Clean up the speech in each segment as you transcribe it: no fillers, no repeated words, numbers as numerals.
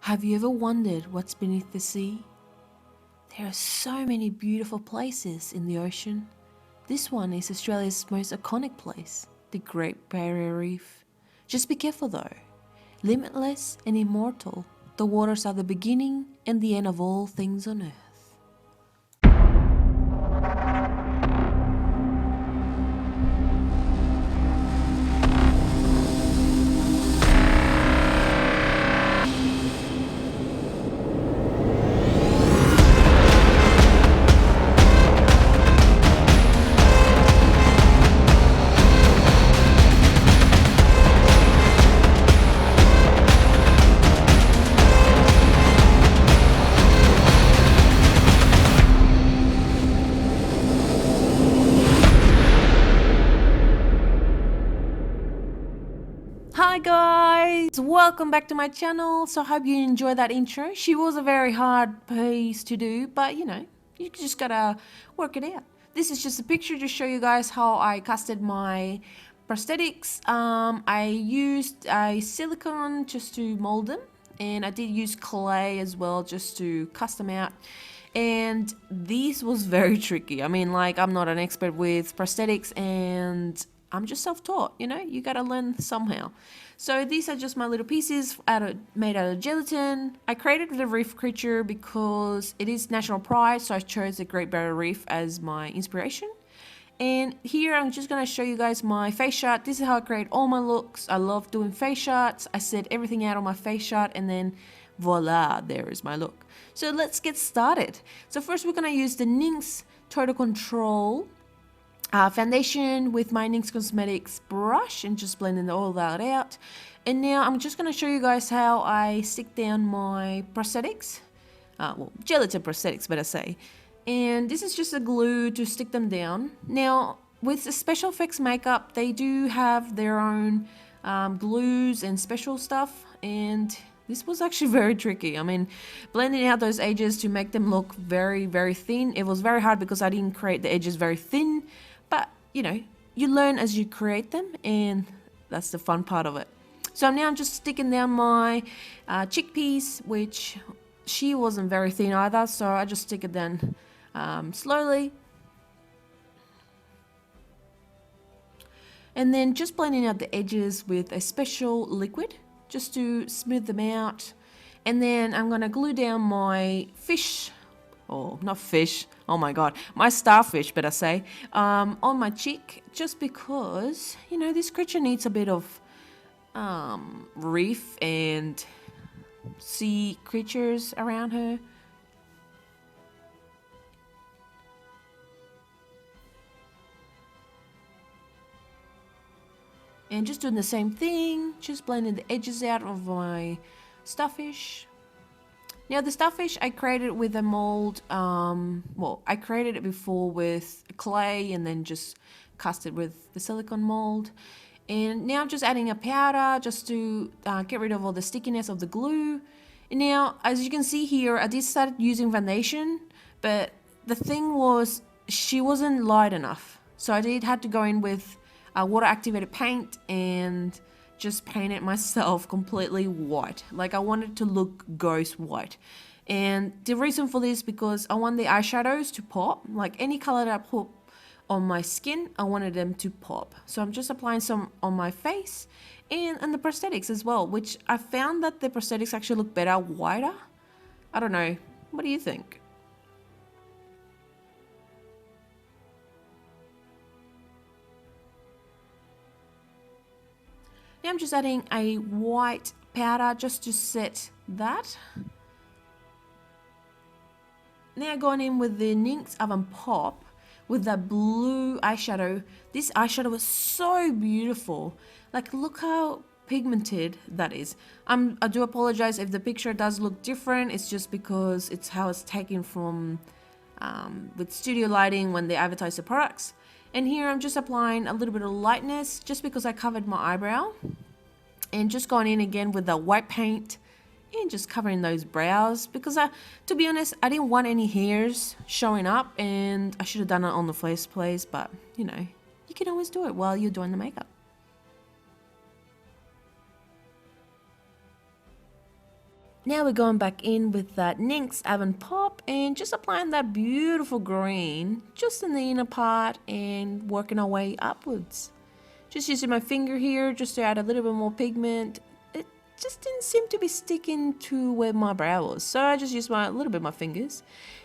Have you ever wondered what's beneath the sea? There are so many beautiful places in the ocean. This one is Australia's most iconic place, the Great Barrier Reef. Just be careful though. Limitless and immortal, the waters are the beginning and the end of all things on earth. Hi guys, welcome back to my channel. So I hope you enjoyed that intro. She was a very hard piece to do, but you just gotta work it out. This is just a picture to show you guys how I casted my prosthetics. I used a silicone just to mold them, and I did use clay as well just to cast them out. And this was very tricky. I mean, like, I'm not an expert with prosthetics, and I'm just self-taught, you gotta learn somehow. So these are just my little pieces made out of gelatin. I created the reef creature because it is national pride, so I chose the Great Barrier Reef as my inspiration. And here I'm just gonna show you guys my face shot. This is how I create all my looks. I love doing face shots. I set everything out on my face shot, and then voila, there is my look. So let's get started. So first we're gonna use the NYX Total Control foundation with my NYX Cosmetics brush and just blending all that out. And now I'm just going to show you guys how I stick down my prosthetics, well, gelatin prosthetics better say. And this is just a glue to stick them down. Now with the special effects makeup, they do have their own glues and special stuff, and this was actually very tricky. I mean, blending out those edges to make them look very, very thin. It was very hard because I didn't create the edges very thin. But, you learn as you create them, and that's the fun part of it. So now I'm just sticking down my chickpeas, which she wasn't very thin either, so I just stick it down slowly. And then just blending out the edges with a special liquid, just to smooth them out. And then I'm going to glue down my fish, not fish, oh my god, my starfish better say, on my cheek, just because this creature needs a bit of reef and sea creatures around her. And just doing the same thing, just blending the edges out of my starfish. Now the starfish I created with a mold, well, I created it before with clay and then just cast it with the silicone mold. And now I'm just adding a powder just to get rid of all the stickiness of the glue. And now, as you can see here, I did start using foundation, but the thing was, she wasn't light enough. So I did have to go in with water activated paint and just paint it myself completely white. Like, I wanted to look ghost white. And the reason for this, because I want the eyeshadows to pop. Like, any color that I put on my skin, I wanted them to pop. So I'm just applying some on my face and the prosthetics as well, which I found that the prosthetics actually look better whiter. I don't know. What do you think? Now I'm just adding a white powder just to set that. Now going in with the NYX Oven Pop with that blue eyeshadow. This eyeshadow was so beautiful. Like, look how pigmented that is. I do apologize if the picture does look different. It's just because it's how it's taken from with studio lighting when they advertise the products. And here I'm just applying a little bit of lightness just because I covered my eyebrow. And just going in again with the white paint and just covering those brows because to be honest, I didn't want any hairs showing up, and I should have done it on the first place, but you can always do it while you're doing the makeup. Now we're going back in with that NYX Avon Pop and just applying that beautiful green just in the inner part and working our way upwards. Just using my finger here just to add a little bit more pigment. It just didn't seem to be sticking to where my brow was, so I just used a little bit of my fingers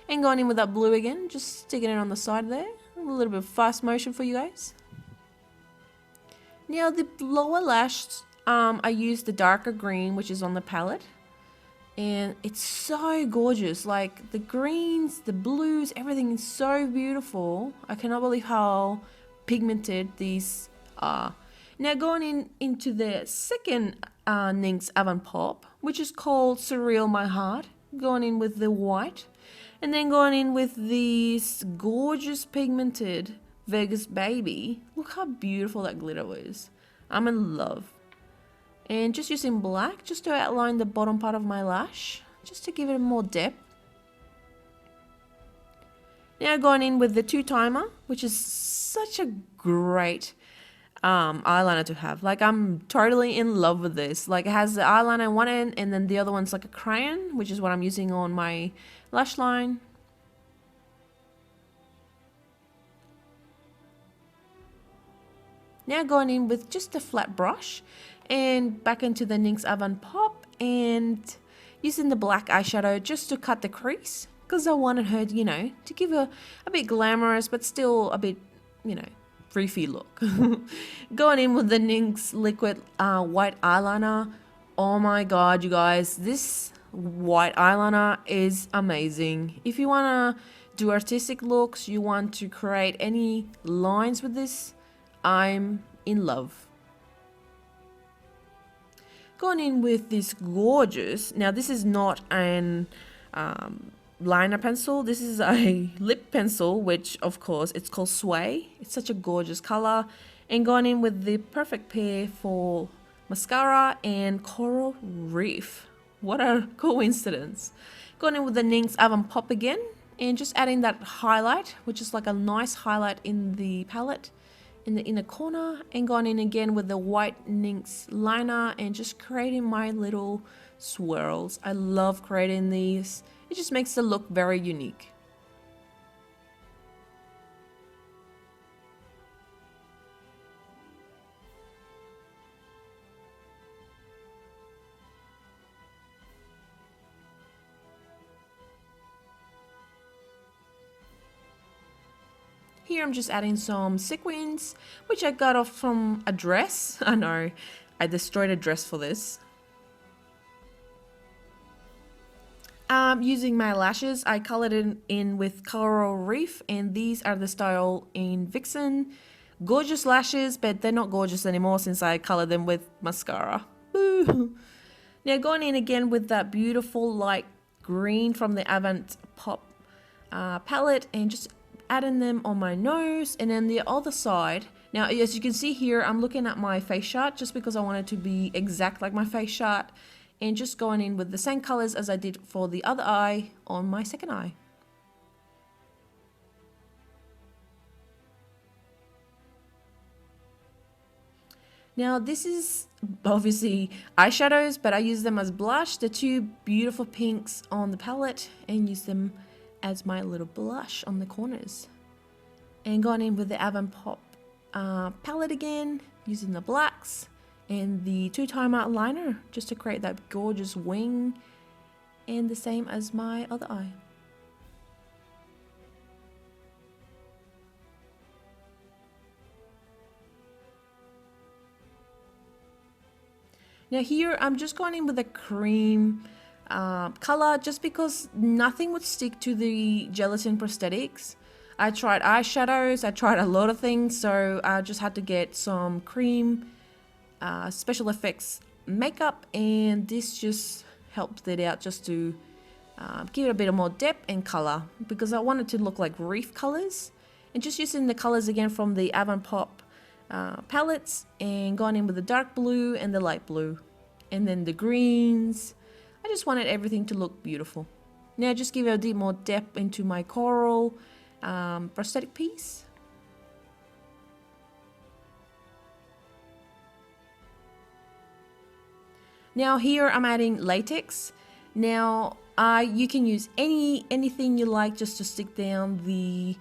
and going in with that blue again, just sticking it on the side there. A little bit of fast motion for you guys. Now the lower lash, I used the darker green, which is on the palette. And it's so gorgeous, like the greens, the blues, everything is so beautiful. I cannot believe how pigmented these are. Now going into the second NYX Avon Pop, which is called Surreal My Heart, going in with the white, and then going in with this gorgeous pigmented Vegas Baby. Look how beautiful that glitter is. I'm in love. And just using black just to outline the bottom part of my lash, just to give it more depth. Now going in with the two timer, which is such a great eyeliner to have. Like I'm totally in love with this. Like it has the eyeliner on one end and then the other one's like a crayon, which is what I'm using on my lash line. Now going in with just a flat brush and back into the NYX Avon Pop and using the black eyeshadow just to cut the crease because I wanted her, you know, to give her a bit glamorous but still a bit, you know, freaky look. Going in with the NYX liquid white eyeliner. Oh my god, you guys, this white eyeliner is amazing. If you want to do artistic looks, you want to create any lines with this, I'm in love. Going in with this gorgeous, now this is not an liner pencil, this is a lip pencil, which of course it's called Sway. It's such a gorgeous color. And going in with the perfect pair for mascara and Coral Reef. What a coincidence. Going in with the NYX Avon Pop again and just adding that highlight, which is like a nice highlight in the palette in the inner corner, and going in again with the white NYX liner and just creating my little swirls. I love creating these. It just makes the look very unique. Here I'm just adding some sequins, which I got off from a dress. I know, I destroyed a dress for this. Using my lashes, I colored it in with Coral Reef, and these are the style in Vixen. Gorgeous lashes, but they're not gorgeous anymore since I colored them with mascara. Boo! Now going in again with that beautiful light green from the Avon Pop palette and just adding them on my nose, and then the other side. Now as you can see here, I'm looking at my face chart just because I want it to be exact like my face chart, and just going in with the same colors as I did for the other eye on my second eye. Now this is obviously eyeshadows, but I use them as blush, the two beautiful pinks on the palette, and use them as my little blush on the corners. And going in with the Avon Pop palette again, using the blacks and the two-timer liner just to create that gorgeous wing, and the same as my other eye. Now here I'm just going in with a cream color just because nothing would stick to the gelatin prosthetics. I tried eyeshadows, I tried a lot of things, so I just had to get some cream special effects makeup, and this just helped it out just to give it a bit of more depth and color, because I wanted to look like reef colors. And just using the colors again from the Avon Pop palettes, and going in with the dark blue and the light blue, and then the greens. I just wanted everything to look beautiful. Now just give it a bit more depth into my coral prosthetic piece. Now here I'm adding latex, Now, you can use anything you like just to stick down the,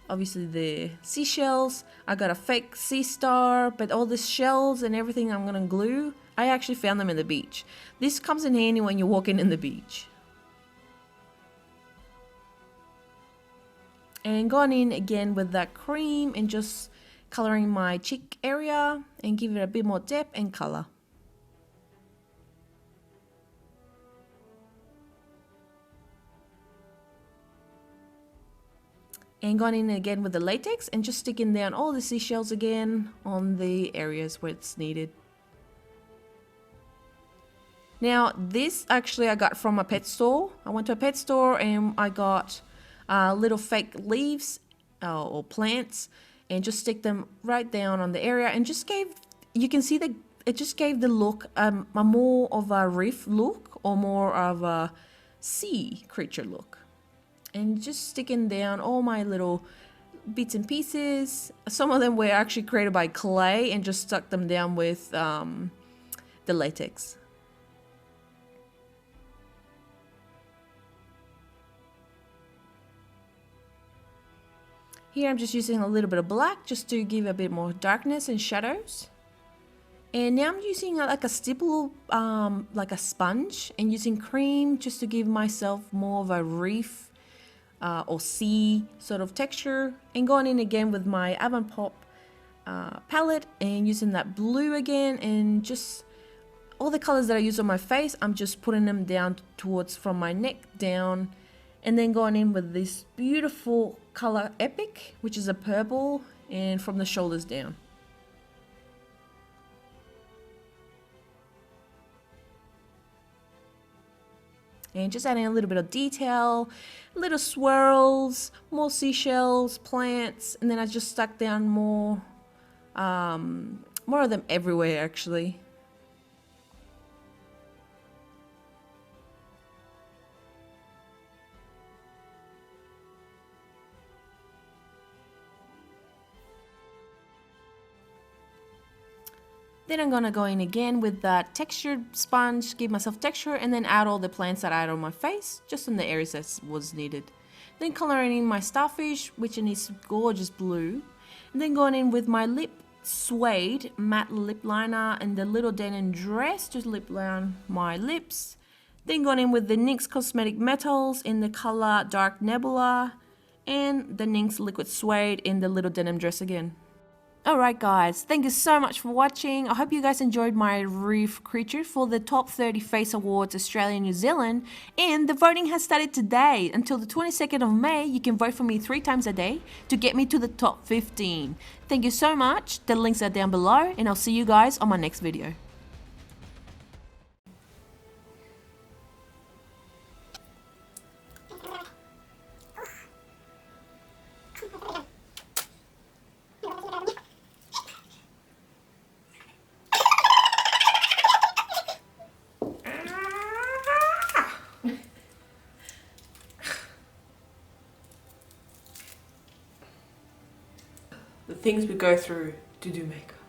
obviously the seashells. I got a fake sea star, but all the shells and everything I'm gonna glue, I actually found them in the beach. This comes in handy when you're walking in the beach. And going in again with that cream and just coloring my cheek area and give it a bit more depth and color. And going in again with the latex and just sticking down all the seashells again on the areas where it's needed. Now this actually I got from a pet store. I went to a pet store and I got little fake leaves or plants and just stick them right down on the area and just gave, you can see that it just gave the look a more of a reef look or more of a sea creature look. And just sticking down all my little bits and pieces. Some of them were actually created by clay and just stuck them down with the latex. Here I'm just using a little bit of black just to give a bit more darkness and shadows. And now I'm using like a stipple, like a sponge, and using cream just to give myself more of a reef or sea sort of texture, and going in again with my Avonpop palette and using that blue again, and just all the colors that I use on my face, I'm just putting them down towards from my neck down, and then going in with this beautiful color Epic, which is a purple, and from the shoulders down. And just adding a little bit of detail, little swirls, more seashells, plants, and then I just stuck down more of them everywhere actually. Then I'm gonna go in again with that textured sponge, give myself texture, and then add all the plants that I had on my face, just in the areas that was needed. Then coloring in my starfish, which in this gorgeous blue. And then going in with my lip suede matte lip liner and the little denim dress to lip line my lips. Then going in with the NYX Cosmetic Metals in the color Dark Nebula, and the NYX Liquid Suede in the little denim dress again. Alright guys, thank you so much for watching. I hope you guys enjoyed my reef creature for the Top 30 Face Awards Australia and New Zealand, and the voting has started today. Until the 22nd of May, you can vote for me 3 times a day to get me to the top 15. Thank you so much. The links are down below, and I'll see you guys on my next video. The things we go through to do makeup.